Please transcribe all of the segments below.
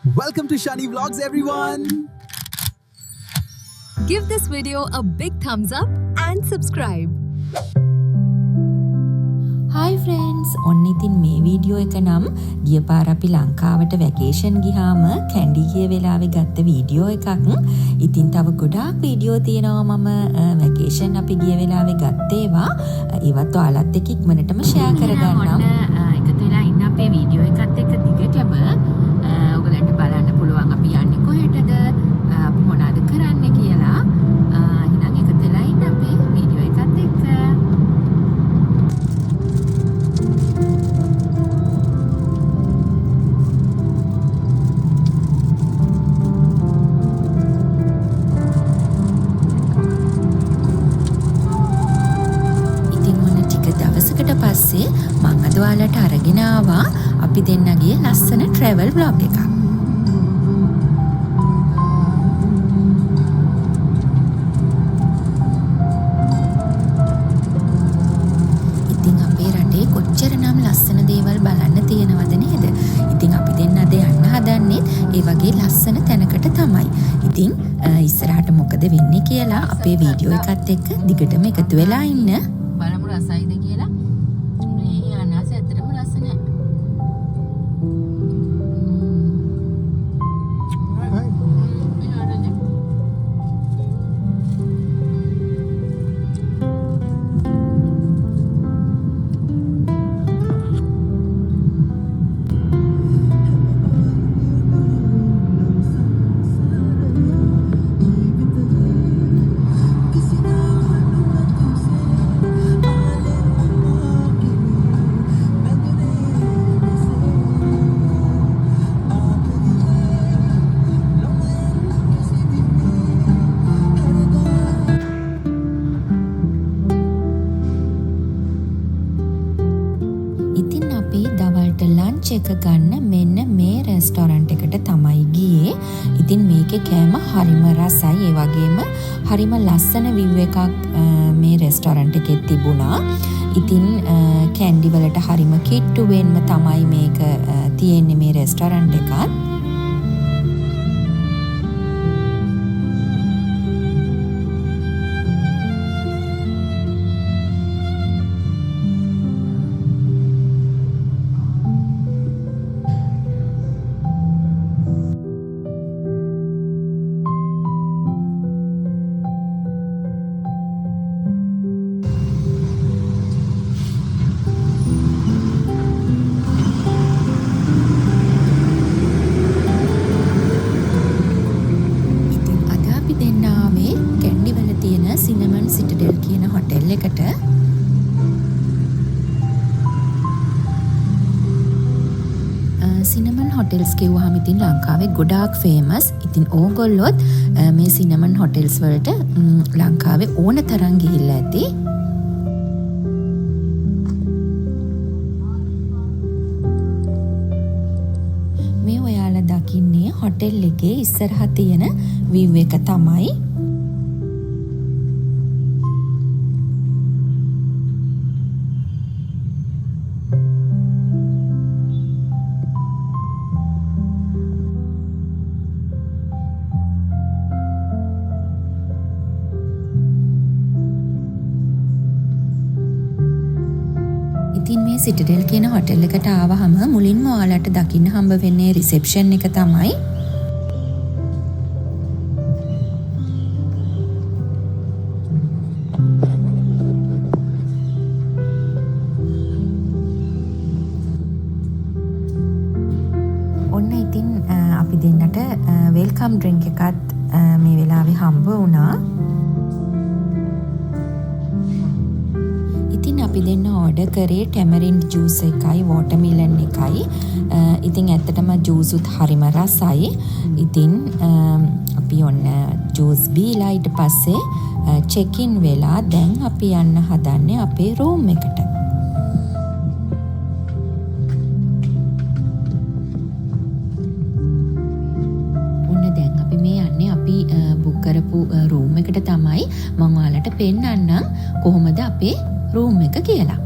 Welcome to Shani Vlogs, everyone. Give this video a big thumbs up and subscribe. Hi friends, ඔන්න ඉතින් මේ video එක නම් ගිය පාර අපි ලංකාවට වැකේෂන් ගියාම කැන්ඩි ගිය වෙලාවේ ගත්ත වීඩියෝ එකක්. ඉතින් තව ගොඩාක් වීඩියෝ තියෙනවා මම වැකේෂන් අපි ගිය වෙලාවේ ගත්ත ඒවා. ඒවත් ඔයාලත් එක්ක ඉක්මනටම ෂෙයා කරගන්නම්. එකතු වෙලා ඉන්න අපේ වීඩියෝ එකත් එක්ක දිගටම ඔයගලන්ට බලන්න පුළුවන් අපි යන්නේ කොහෙටද, අපි මොනවද කරන්නේ කියලා. එහෙනම් එකතු වෙලා ඉන්න අපේ වීඩියෝ එකත් එක්ක. පස්සේ මම අද ඔයාලට අරගෙන ආවා අපි දෙන්නගේ ලස්සන travel vlog එකක්. ඉතින් අපේ රටේ කොච්චරනම් ලස්සන දේවල් බලන්න තියෙනවද නේද? ඉතින් අපි දෙන්න අද යන්න හදන්නේ ඒ වගේ ලස්සන තැනකට තමයි. ඉතින් ඉස්සරහට මොකද වෙන්නේ කියලා අපේ වීඩියෝ එකත් එක්ක දිගටම එකතු වෙලා ඉන්න. බලමු රසයිද කියලා. එක ගන්න මෙන්න මේ රෙස්ටෝරන්ට් එකට තමයි ගියේ. ඉතින් මේකේ කෑම හරිම රසයි. ඒ වගේම හරිම ලස්සන view එකක් මේ රෙස්ටෝරන්ට් එකේ තිබුණා. ඉතින් කැන්ඩි වලට හරිම කිට්ටු වෙන්න තමයි මේක තියෙන්නේ මේ රෙස්ටෝරන්ට් එකත්. සිනමන් සිටඩෙල් කියන හොටෙල් එකට. සිනමන් හොටෙල්ස් කිව්වහම ඉතින් ලංකාවේ ගොඩාක් ෆේමස්. ඉතින් ඕගොල්ලොත් මේ සිනමන් හොටෙල්ස් වලට ලංකාවේ ඕන තරම් ගිහිල්ලා ඇති. මේ ඔයාලා දකින්නේ හොටෙල් එකේ ඉස්සරහා තියෙන view එක තමයි. ඉතින් මේ සිටඩෙල් කියන හොටෙල් එකට ආවහම මුලින්ම ඔයාලට දකින්න හම්බ වෙන්නේ රිසෙප්ෂන් එක තමයි. ඔන්න ඉතින් අපි දෙන්නට වෙල්කම් ඩ්‍රින්ක් එකත් මේ වෙලාවේ හම්බ වුණා. අපි දෙන්න ඕඩර් කරේ ටැමරින්ඩ් ජූස් එකයි වෝටර්මිලන් එකයි. ඉතින් ඇත්තටම ජූසුත් හරිම රසයි. ඉතින් අපි ඔන්න ජූස් බීලා ඊට පස්සේ චෙක් ඉන් වෙලා දැන් අපි යන්න හදන්නේ අපේ රූම් එකට. ඔන්න දැන් අපි මේ යන්නේ අපි බුක් කරපු රූම් එකට තමයි. මම ඔයාලට පෙන්නන්නම් කොහොමද අපේ රූම් එක කියලා.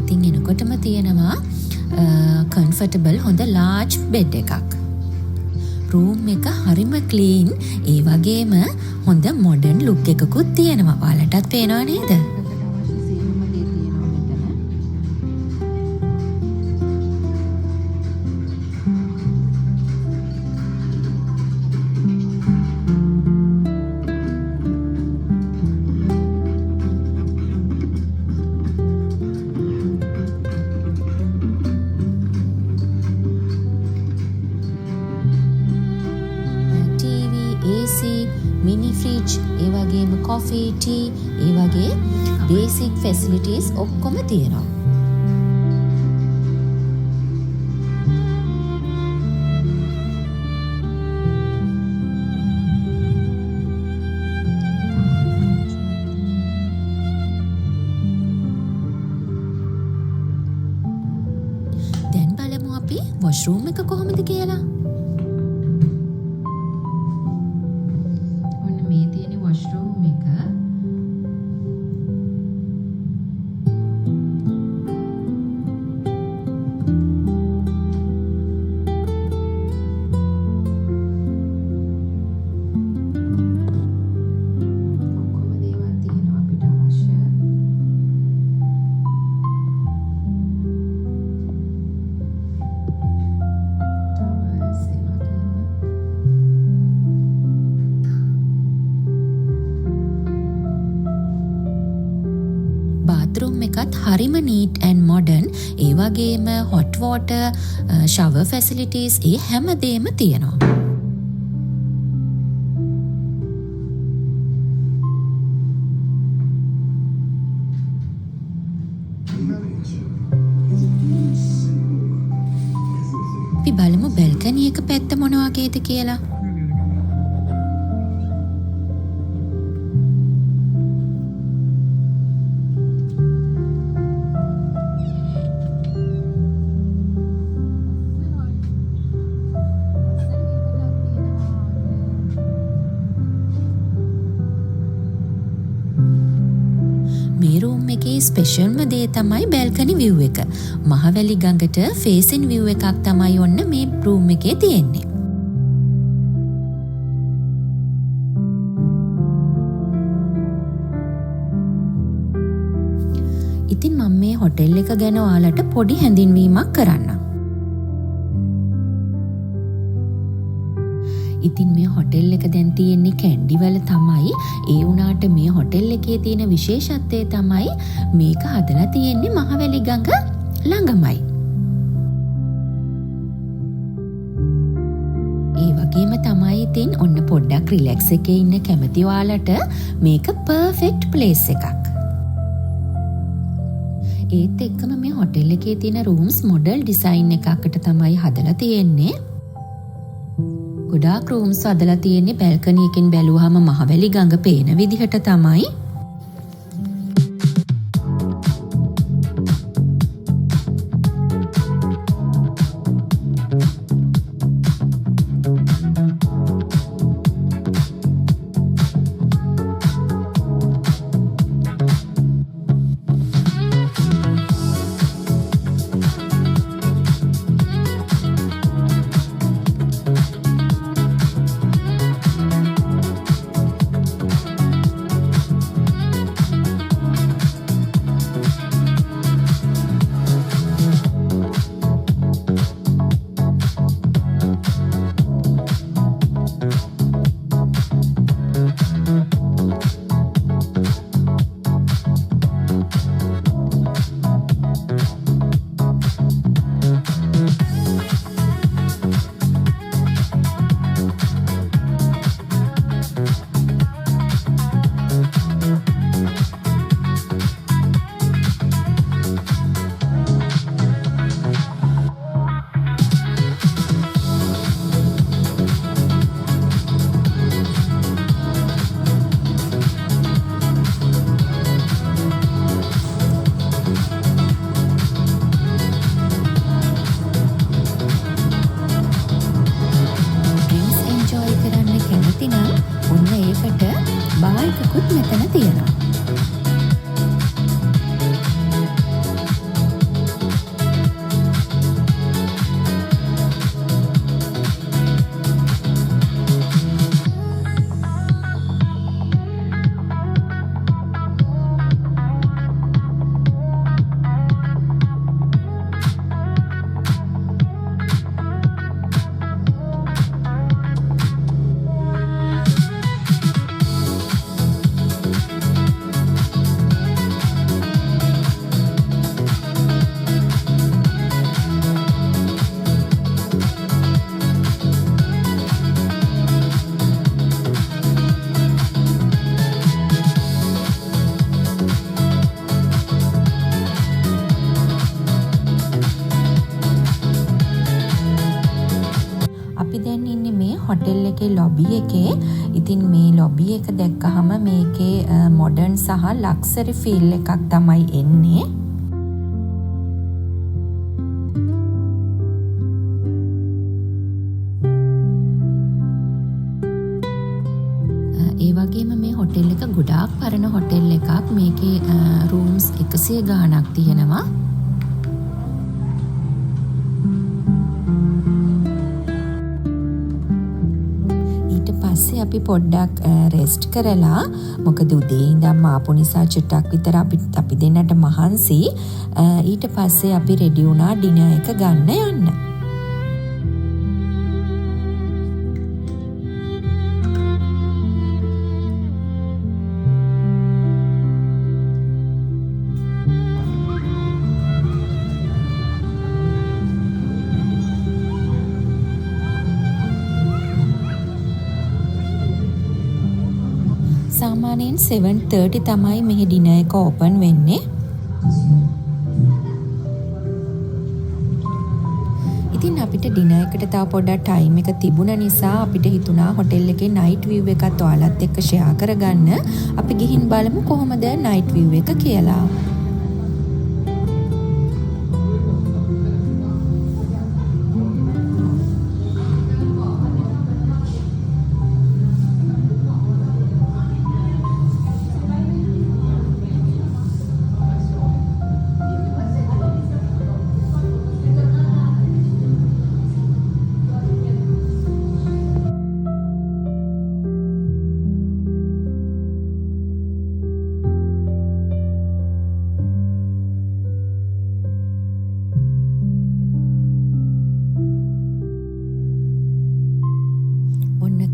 ඉතින් එනකොටම තියෙනවා කම්ෆර්ටබල් හොඳ ලාර්ජ් බෙඩ් එකක්. රූම් එක හරිම ක්ලීන්. ඒ වගේම හොඳ මොඩර්න් ලුක් එකකුත් තියෙනවා. ඔයාලටත් පේනව නේද? AC, mini fridge, ඒ වගේම coffee, tea, ඒ වගේ basic facilities ඔක්කොම තියෙනවා. දැන් බලමු අපි washroom එක කොහොමද කියලා. washroom එක ඔක්කොම දේවල් තියෙනවා අපිට අවශ්‍ය. towels ඒ වගේම bathroom එකත් හරිම neat and modern. ඒ වගේම hot water, shower facilities ඒ හැමදේම තියෙනවා. අපි බලමු balcony එක පැත්ත මොන වගේද කියලා. මේ රූම් එකේ ස්පෙෂල්ම දේ තමයි බැල්කනි view එක. මහවැලි ගඟට ෆේසින් view එකක් තමයි ඔන්න මේ රූම් එකේ තියෙන්නේ. ඉතින් මම මේ හොටෙල් එක ගැන ඔයාලට පොඩි හැඳින්වීමක් කරන්නම්. ඉතින් මේ හොටෙල් එක දැන් තියෙන්නේ කැන්ඩි වල තමයි. ඒ වුණාට මේ හොටෙල් එකේ තියෙන විශේෂත්වය තමයි මේක හදලා තියෙන්නේ මහවැලි ගඟ ළඟමයි. ඒ වගේම තමයි ඉතින් ඔන්න පොඩ්ඩක් රිලැක්ස් එකේ ඉන්න කැමති ඔයාලට මේක පර්ෆෙක්ට් ප්ලේස් එකක්. ඒත් එක්කම මේ හොටෙල් එකේ තියෙන රූම්ස් මොඩල් ඩිසයින් එකකට තමයි හදලා තියෙන්නේ. ගොඩාක් රූම්ස් හදලා තියෙන්නේ බැල්කනි එකෙන් බැලුවාම මහවැලි ගඟ පේන විදිහට තමයි. එකේ ලොබි එකේ. ඉතින් මේ ලොබි එක දැක්කහම මේකේ මොඩර්න් සහ ලක්සරි ෆීල් එකක් තමයි එන්නේ. ඒ වගේම මේ හොටෙල් එක ගොඩාක් පරණ හොටෙල් එකක්. මේකේ රූම්ස් 100 ගාණක් තියෙනවා. ඊට පස්සේ අපි පොඩ්ඩක් රෙස්ට් කරලා, මොකද උදේ ඉඳන් ආපු නිසා චුට්ටක් විතර අපි දෙන්නට මහන්සි. ඊට පස්සේ අපි රෙඩි වුණා ඩිනර් එක ගන්න යන්න. සාමාන්‍යයෙන් 7:30 තමයි මෙහි ඩිනර් එක ඕපන් වෙන්නේ. ඉතින් අපිට ඩිනර් එකට තව පොඩ්ඩක් ටයිම් එක තිබුණ නිසා අපිට හිතුණා හොටෙල් එකේ නයිට් විව් එකත් ඔයාලත් එක්ක ෂෙයා කරගන්න. අපි ගිහින් බලමු කොහොමද නයිට් විව් එක කියලා.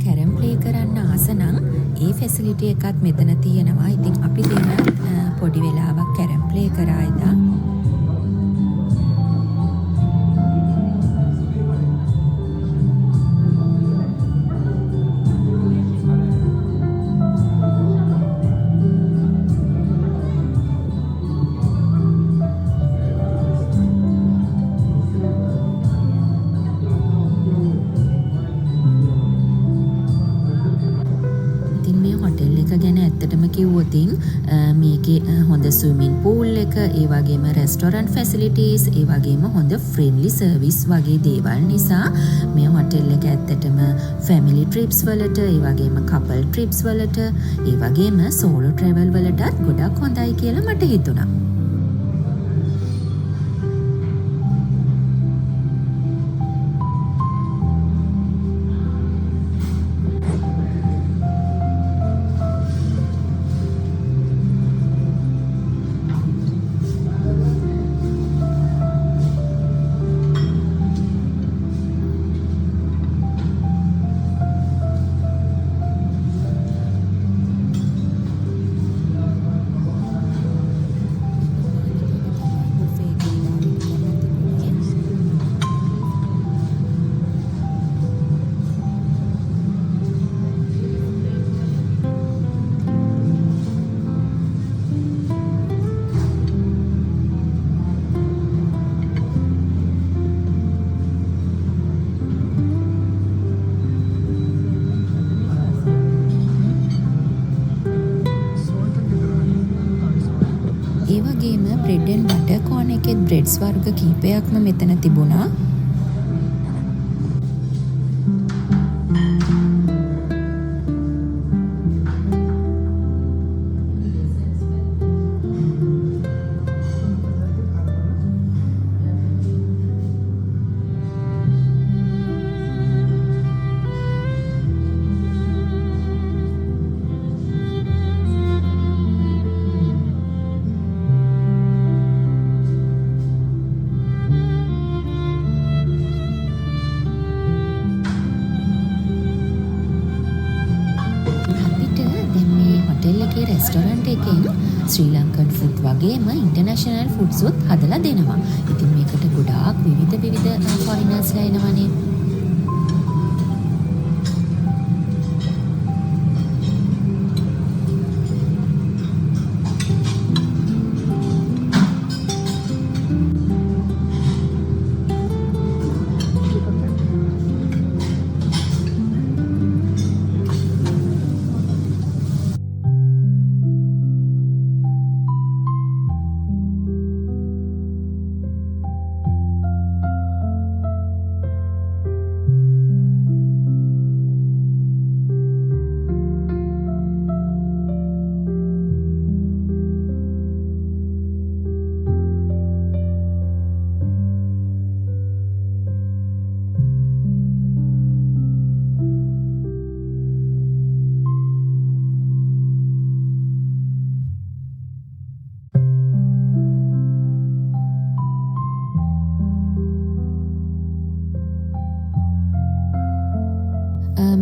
කැරම් ප්ලේ කරන්න ආස නම් ඒ ෆැසිලිටි එකත් මෙතන තියෙනවා. ඉතින් අපි දෙන්න පොඩි වෙලාවක් කැරම් ප්ලේ කරා ඉදා. ගැන ඇත්තටම කිව්වොතින් මේකේ හොඳ ස්විමින් පූල් එක, ඒ වගේම රෙස්ටොරන්ට් ෆැසිලිටීස්, ඒ වගේම හොඳ ෆ්‍රෙන්ඩ්ලි සර්විස් වගේ දේවල් නිසා මේ හොටෙල් එක ඇත්තටම ෆැමිලි ට්‍රිප්ස් වලට, ඒ වගේම කපල් ට්‍රිප්ස් වලට, ඒ වගේම සෝලෝ ට්‍රැවල් වලටත් ගොඩක් හොඳයි කියලා මට හිතුණා. ඒ වගේම බ්‍රෙඩ් ඇන්ඩ් බටර් කෝන් එකේ බ්‍රෙඩ්ස් වර්ග කීපයක්ම මෙතන තිබුණා. රෙස්ටොරන්ට් එකෙන් ශ්‍රී ලංකන් ෆුඩ් වගේම ඉන්ටර්නැෂනල් ෆුඩ්ස් උත් හදලා දෙනවා. ඉතින් මේකට ගොඩාක් විවිධ ෆොරිනර්ස්ලා එනවනේ.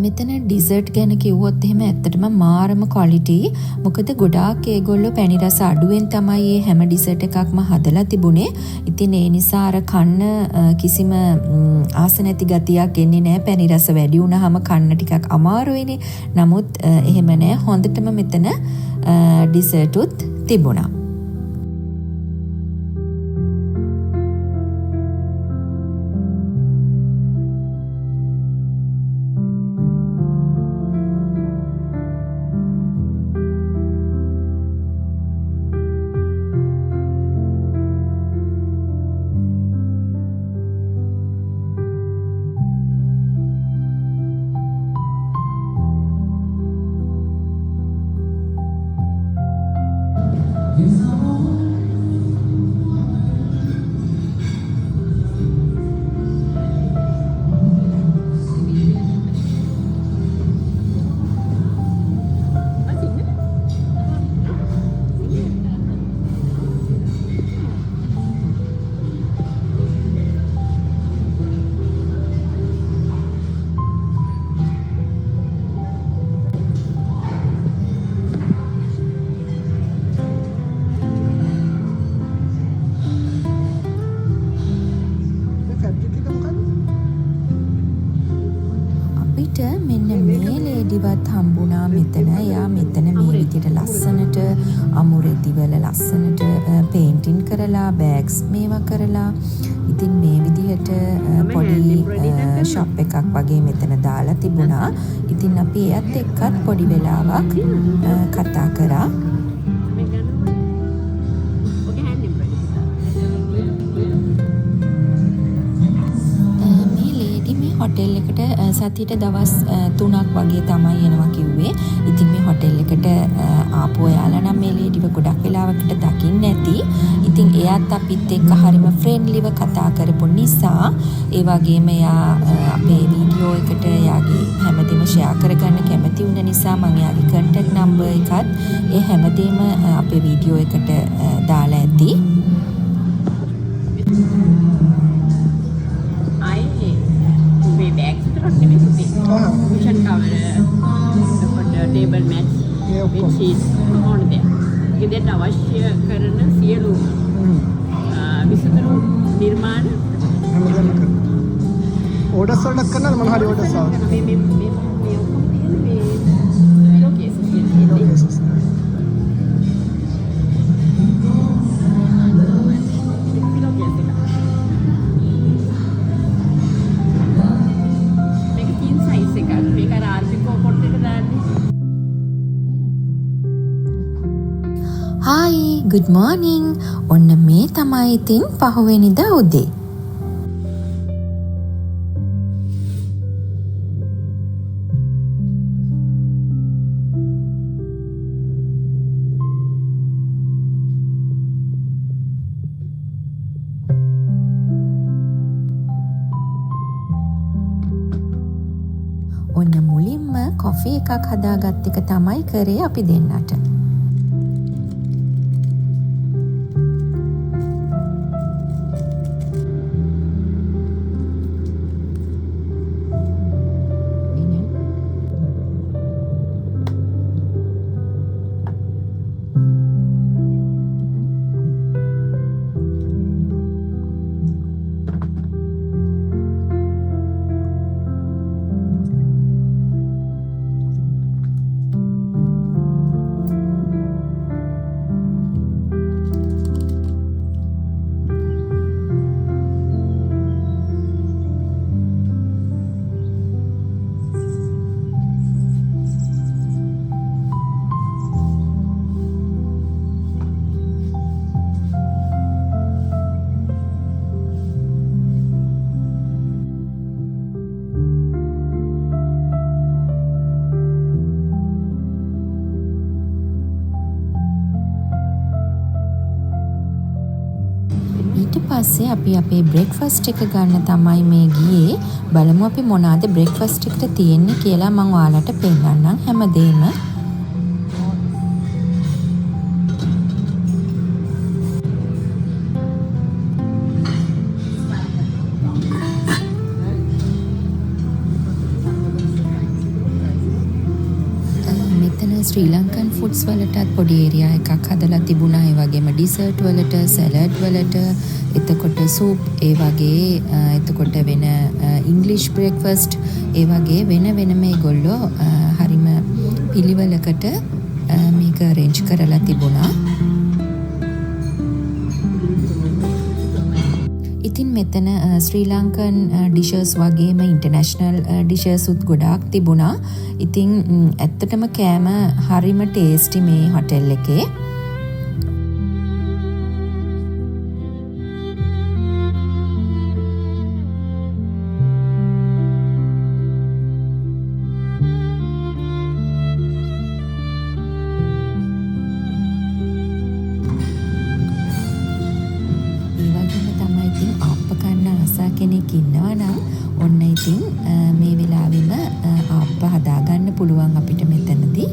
මෙතන ඩිසර්ට් ගැන කිව්වොත් එහෙම ඇත්තටම මාරම ක්වොලිටි. මොකද ගොඩාක් ඒගොල්ලෝ පැණි රස අඩුවෙන් තමයි මේ හැම ඩිසර්ට් එකක්ම හදලා තිබුණේ. ඉතින් ඒ නිසා අර කන්න කිසිම ආස නැති ගතියක් එන්නේ නැහැ. පැණි රස වැඩි වුණාම කන්න ටිකක් අමාරුයිනේ. නමුත් එහෙම නැහැ. හොඳටම මෙතන ඩිසර්ට් උත් තිබුණා. මෙන්න මේ ලේඩිවත් හම්බුණා මෙතන. එයා මෙතන මේ විදිහට ලස්සනට අමුරෙදි වල ලස්සනට පේන්ටින් කරලා බෑග්ස් මේවා කරලා ඉතින් මේ විදිහට පොඩි ෂොප් එකක් වගේ මෙතන දාලා තිබුණා. ඉතින් අපි එයත් එක්කත් පොඩි වෙලාවක් කතා කරා. හොටෙල් එකට සතියට දවස් 3ක් වගේ තමයි එනවා කිව්වේ. ඉතින් මේ හොටෙල් එකට ආපු ඔයාලා නම් මේ ලේඩිව ගොඩක් වෙලාවකට දකින්න ඇති. ඉතින් එයාත් අපිත් එක්ක හරිම ෆ්‍රෙන්ඩ්ලිව කතා කරපු නිසා ඒ වගේම එයා අපේ වීඩියෝ එකට එයාගේ හැමදේම ෂෙයා කරගන්න කැමති වුණ නිසා මම එයාගේ කන්ටැක්ට් නම්බර් එකත් ඒ හැමදේම අපේ වීඩියෝ එකට දාලා ඇති. Cushion cover, table mats, bed sheets, on there. ඉතින් අවශ්‍ය කරන සියලු විසඳුරු නිර්මාණ හැමදාම කරනවා. ඕඩර්ස් වලට කරනවද මොන හරි ඕඩර්ස් ආවද? මේ ඔක්කොම තියෙන්නේ මේ ලෝකේස්. Hi good morning. ඔන්න මේ තමයි ඉතින් පහුවෙනිදා උදේ. ඔන්න මුලින්ම කොෆි එකක් හදාගත් එක තමයි කරේ අපි දෙන්නට. පස්සේ අපි අපේ බ්‍රේක්ෆාස්ට් එක ගන්න තමයි මේ ගියේ. බලමු අපි මොනවාද බ්‍රේක්ෆාස්ට් එකට තියෙන්නේ කියලා මම ඔයාලට පෙන්නන්නම් හැමදේම. ශ්‍රී ලංකන් ෆුඩ්ස් වලටත් පොඩි ඒරියා එකක් හදලා තිබුණා. ඒ වගේම ඩිසර්ට් වලට, සැලඩ් වලට, එතකොට සූප්, ඒ වගේ එතකොට වෙන ඉංග්ලිෂ් බ්‍රේක්ෆාස්ට්, ඒ වගේ වෙන වෙනම ඒගොල්ලෝ හරිම පිළිවෙලකට මේක අරේන්ජ් කරලා තිබුණා. ඉතින් මෙතන ශ්‍රී ලංකන් ඩිෂස් වගේම ඉන්ටර්නැෂනල් ඩිෂස් උත් ගොඩාක් තිබුණා. ඉතින් ඇත්තටම කෑම හරිම ටේස්ටි මේ හොටෙල් එකේ. කෙනෙක් ඉන්නවා නම් ඔන්න ඉතින් මේ වෙලාවෙම ආප්ප හදාගන්න පුළුවන් අපිට මෙතනදී.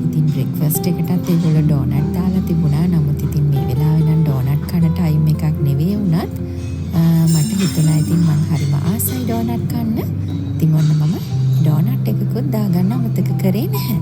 ඉතින් බ්‍රේක්ෆාස්ට් එකටත් ඒගොල්ලෝ ඩෝනට් දාලා තිබුණා. නමුත් ඉතින් මේ වෙලාවේ නම් ඩෝනට් කන ටයිම් එකක් නෙවෙයි වුණත් මට හිතුණා ඉතින් මං හරිම ආසයි ඩෝනට් කන්න. ඉතින් ඔන්න මම ඩෝනට් එකකුත් දාගන්න අමතක කරේ නැහැ.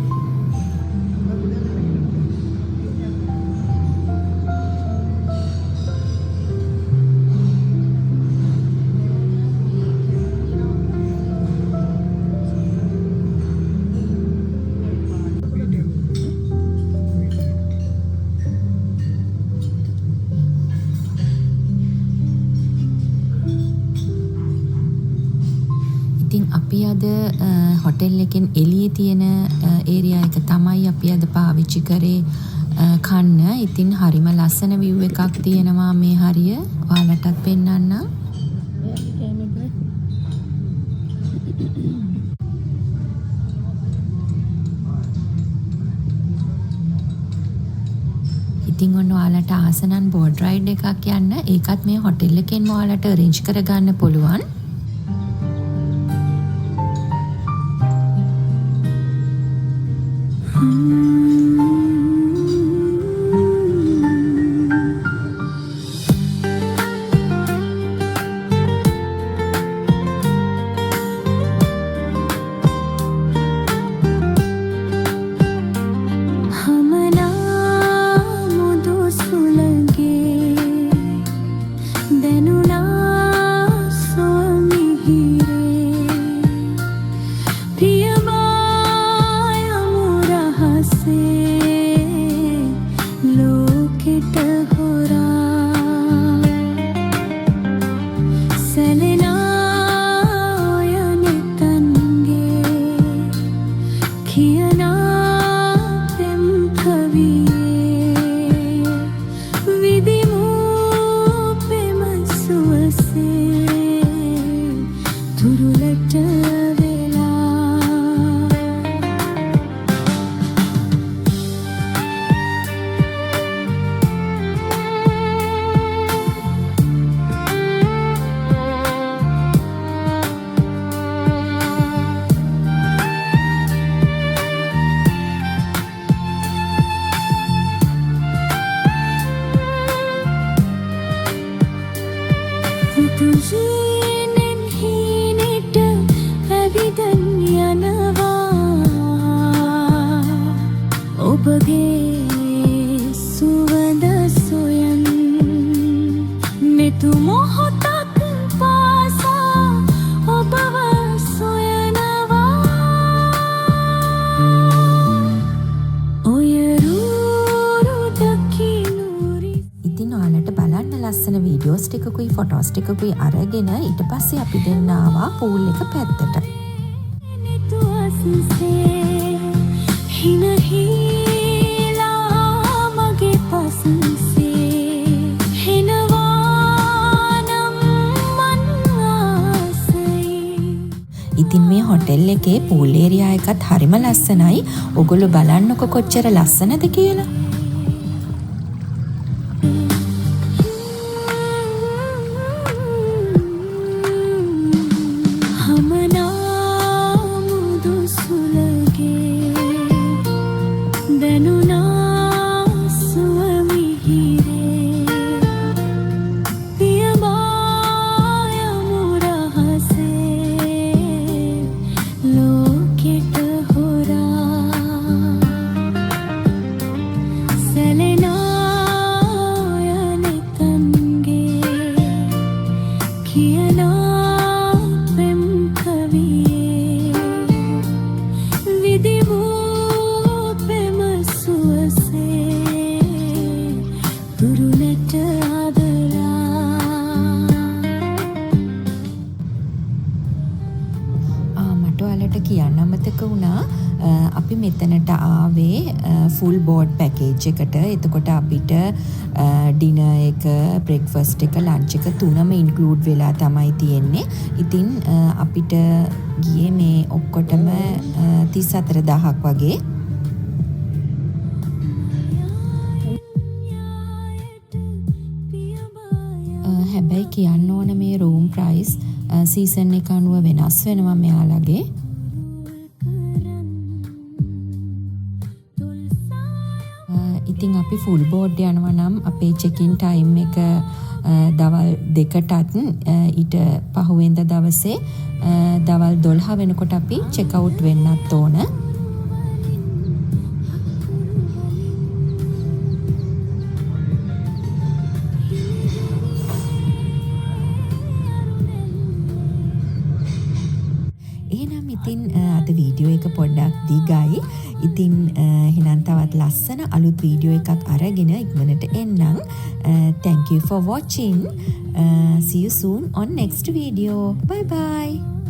ඉතින් අපි අද හොටෙල් එකෙන් එළියේ තියෙන ඒරියා එක තමයි අපි අද පාවිච්චි කරේ කන්න. ඉතින් හරිම ලස්සන view එකක් තියෙනවා මේ හරිය. ඔයාලටත් පෙන්නන්නම්. ඉතින් ඔන්න ඔයාලට ආසනන් බෝඩ් රයිඩ් එකක් යන්න. ඒකත් මේ හොටෙල් එකෙන් ඔයාලට අරේන්ජ් කරගන්න පුළුවන්. ලස්සන වීඩියෝස් ටිකකුයි ෆොටෝස් ටිකකුයි අරගෙන ඊට පස්සේ අපි දෙන්න ආවා පූල් එක පැත්තට. ඉතින් මේ හොටෙල් එකේ පූල් ඒරියා එකත් හරිම ලස්සනයි. ඔගොල්ලෝ බලන්නකො කොච්චර ලස්සනද කියලා. මට ඔයාලට කියන්න අමතක වුණා අපි මෙතනට ආවේ ෆුල් බෝඩ් පැකේජ් එකට. එතකොට අපිට ඩිනර් එක, බ්‍රෙක්ෆාස්ට් එක, ලන්ච් එක තුනම ඉන්ක්ලූඩ් වෙලා තමයි තියෙන්නේ. ඉතින් අපිට ගියේ මේ ඔක්කොටම 34000ක් වගේ. හැබැයි කියන්න ඕන මේ රූම් ප්‍රයිස් සීසන් එක අනුව වෙනස් වෙනවා මෙයාලගේ. ඉතින් අපි ෆුල් බෝඩ් යනවා නම් අපේ චෙකින් ටයිම් එක දවල් 2ටත් ඊට පහුවෙන්ද දවසේ දවල් 12 වෙනකොට අපි චෙක් අවුට් වෙන්නත් ඕන. එහෙනම් ඉතින් අද වීඩියෝ එක පොඩ්ඩක් දිගයි. ඉතින් එහෙනම් තවත් ලස්සන අලුත් වීඩියෝ එකක් අරගෙන ඉක්මනට එන්නම්. Thank you for watching. See you soon on next video. Bye bye.